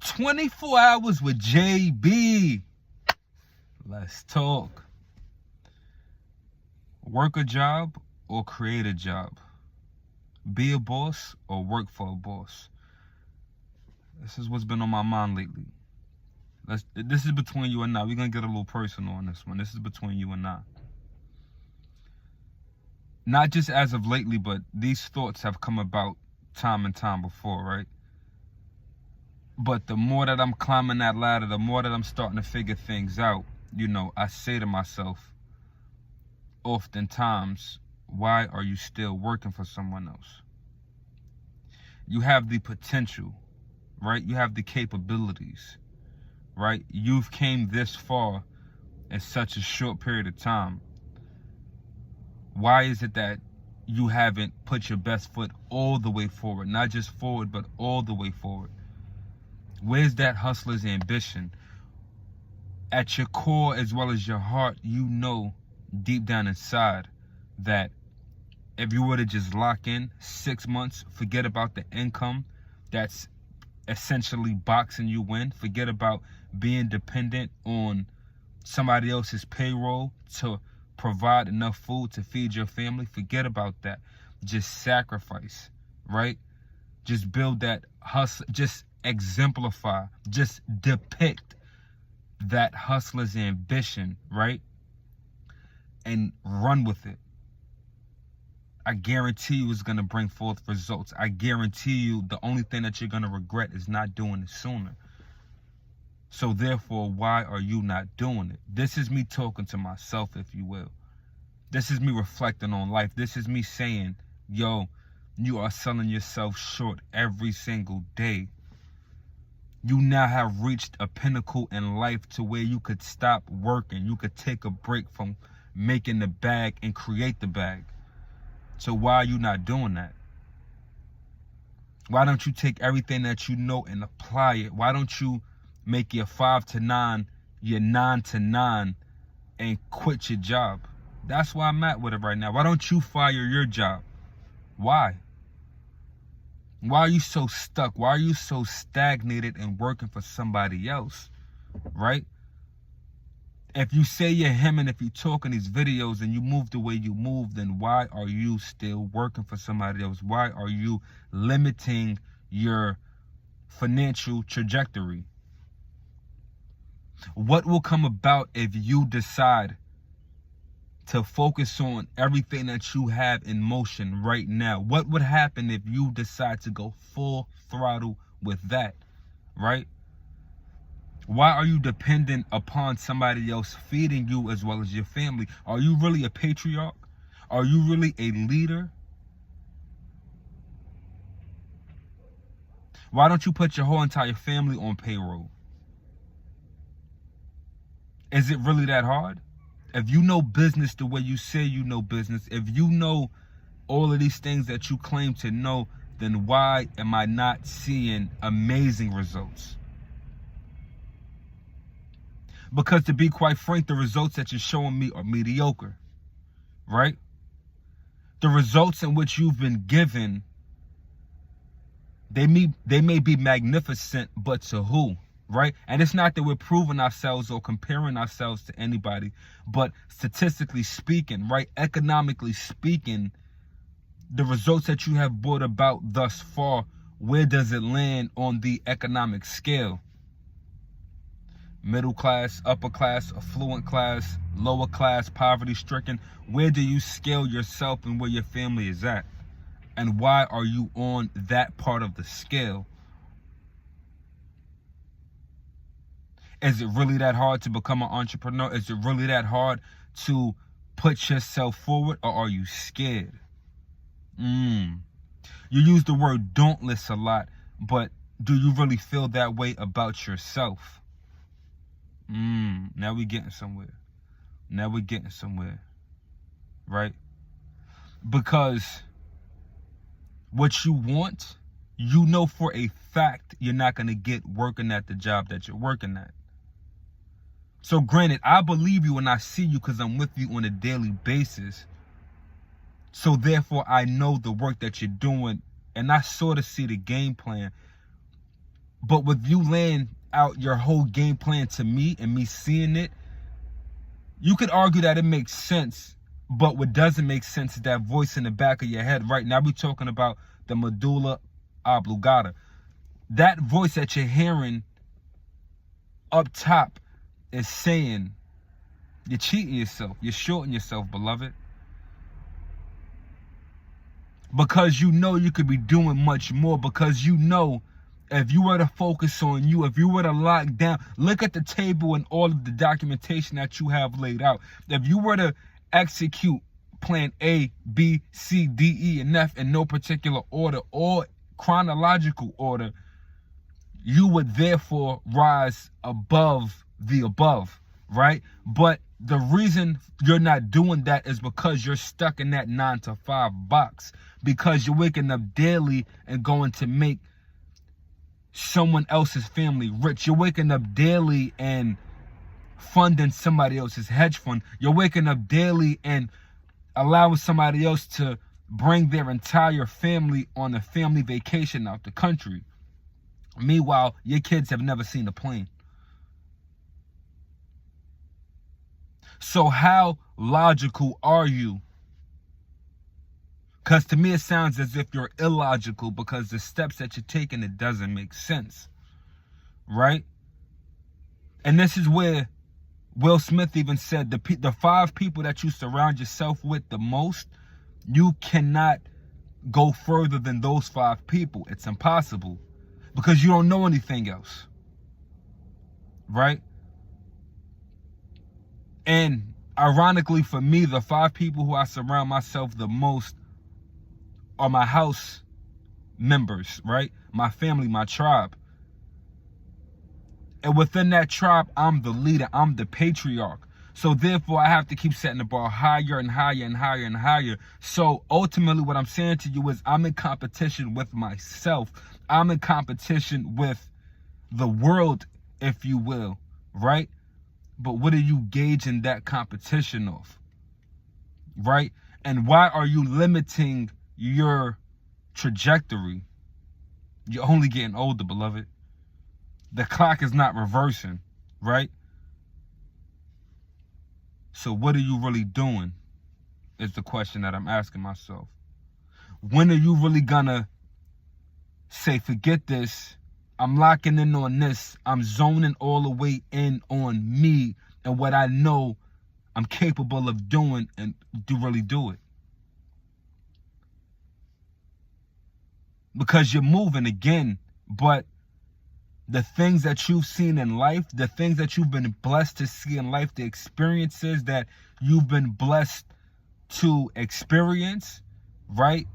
24 hours with JB. Let's talk. Work a job or create a job. Be a boss or work for a boss. This is what's been on my mind lately. This is between you and I. We're going to get a little personal on this one. This is between you and I. Not just as of lately, but these thoughts have come about time and time before, right? But the more that I'm climbing that ladder, the more that I'm starting to figure things out, I say to myself, oftentimes, why are you still working for someone else? You have the potential, right? You have the capabilities, right? You've came this far in such a short period of time. Why is it that you haven't put your best foot all the way forward? Not just forward, but all the way forward. Where's that hustler's ambition? At your core as well as your heart, you know deep down inside that if you were to just lock in 6 months, forget about the income that's essentially boxing you in, forget about being dependent on somebody else's payroll to provide enough food to feed your family, forget about that. Just sacrifice, right? Just build that hustle, just exemplify, just depict that hustler's ambition, right? And run with it. I guarantee you it's going to bring forth results. I guarantee you the only thing that you're going to regret is not doing it sooner. So therefore, why are you not doing it? This is me talking to myself, if you will. This is me reflecting on life. This is me saying, yo, you are selling yourself short every single day. You now have reached a pinnacle in life to where you could stop working. You could take a break from making the bag and create the bag. So why are you not doing that? Why don't you take everything that you know and apply it? Why don't you make your 5 to 9, your 9 to 9, and quit your job? That's where I'm at with it right now. Why don't you fire your job? Why? Why are you so stuck? Why are you so stagnated and working for somebody else, right? If you say you're him and if you talk in these videos and you move the way you move, then why are you still working for somebody else? Why are you limiting your financial trajectory? What will come about if you decide to focus on everything that you have in motion right now? What would happen if you decide to go full throttle with that, right? Why are you dependent upon somebody else feeding you as well as your family? Are you really a patriarch? Are you really a leader? Why don't you put your whole entire family on payroll? Is it really that hard? If you know business the way you say you know business, if you know all of these things that you claim to know, then why am I not seeing amazing results? Because to be quite frank, the results that you're showing me are mediocre, right? The results in which you've been given, they may be magnificent, but to who? Right? And it's not that we're proving ourselves or comparing ourselves to anybody, but statistically speaking, right? Economically speaking, the results that you have brought about thus far, where does it land on the economic scale? Middle class, upper class, affluent class, lower class, poverty stricken. Where do you scale yourself and where your family is at? And why are you on that part of the scale? Is it really that hard to become an entrepreneur? Is it really that hard to put yourself forward, or are you scared? You use the word dauntless a lot, but do you really feel that way about yourself? Now we're getting somewhere. Now we're getting somewhere, right? Because what you want, you know for a fact you're not going to get working at the job that you're working at. So granted, I believe you and I see you because I'm with you on a daily basis. So therefore, I know the work that you're doing, and I sort of see the game plan. But with you laying out your whole game plan to me and me seeing it, you could argue that it makes sense. But what doesn't make sense is that voice in the back of your head. Right now we're talking about the medulla oblongata. That voice that you're hearing up top is saying, you're cheating yourself. You're shorting yourself, beloved. Because you know you could be doing much more. Because you know if you were to focus on you, if you were to lock down, look at the table and all of the documentation that you have laid out. If you were to execute plan A, B, C, D, E, and F in no particular order or chronological order, you would therefore rise above the above, right? But the reason you're not doing that is because you're stuck in that 9-to-5 box, because you're waking up daily and going to make someone else's family rich. You're waking up daily and funding somebody else's hedge fund. You're waking up daily and allowing somebody else to bring their entire family on a family vacation out the country. Meanwhile, your kids have never seen a plane. So how logical are you? Because to me, it sounds as if you're illogical, because the steps that you're taking, it doesn't make sense. Right? And this is where Will Smith even said, the 5 people that you surround yourself with the most, you cannot go further than those 5 people. It's impossible. Because you don't know anything else. Right? And ironically for me, the 5 people who I surround myself the most are my house members, right? My family, my tribe. And within that tribe, I'm the leader. I'm the patriarch. So therefore, I have to keep setting the bar higher and higher and higher and higher. So ultimately, what I'm saying to you is I'm in competition with myself. I'm in competition with the world, if you will, right? But what are you gauging that competition of, right? And why are you limiting your trajectory? You're only getting older, beloved. The clock is not reversing, right? So what are you really doing is the question that I'm asking myself. When are you really gonna say, forget this, I'm locking in on this, I'm zoning all the way in on me and what I know I'm capable of doing, and really do it? Because you're moving again, but the things that you've seen in life, the things that you've been blessed to see in life, the experiences that you've been blessed to experience, right?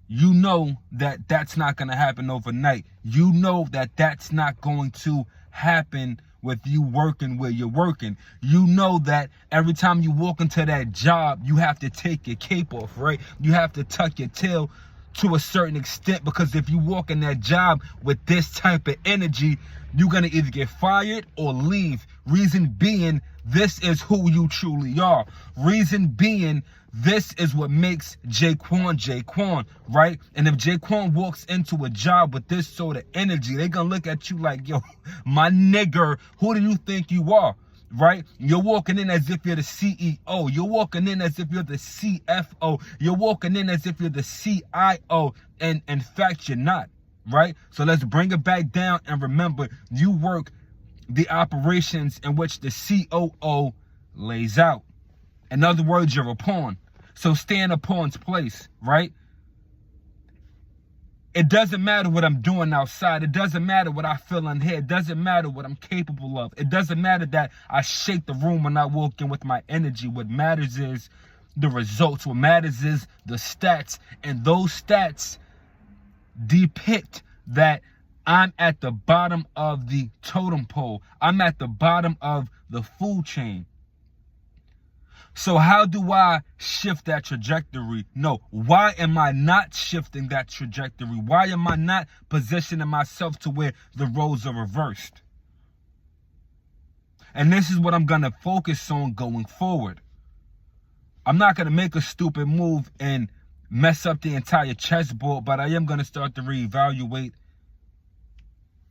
You know that that's not going to happen overnight. You know that that's not going to happen with you working where you're working. You know that every time you walk into that job, you have to take your cape off, right? You have to tuck your tail to a certain extent, because if you walk in that job with this type of energy, you're going to either get fired or leave. Reason being, this is who you truly are. Reason being, this is what makes Jaquan Jaquan, right? And if Jaquan walks into a job with this sort of energy, they're going to look at you like, yo, my nigger, who do you think you are? Right? You're walking in as if you're the CEO. You're walking in as if you're the CFO. You're walking in as if you're the CIO. And in fact, you're not. Right? So let's bring it back down and remember, you work the operations in which the COO lays out. In other words, you're a pawn. So stay in a pawn's place, right? It doesn't matter what I'm doing outside. It doesn't matter what I feel in here. It doesn't matter what I'm capable of. It doesn't matter that I shake the room when I walk in with my energy. What matters is the results. What matters is the stats. And those stats depict that I'm at the bottom of the totem pole. I'm at the bottom of the food chain. So how do I shift that trajectory? No, why am I not shifting that trajectory? Why am I not positioning myself to where the roles are reversed? And this is what I'm going to focus on going forward. I'm not going to make a stupid move and mess up the entire chessboard, but I am going to start to reevaluate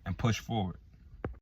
and push forward.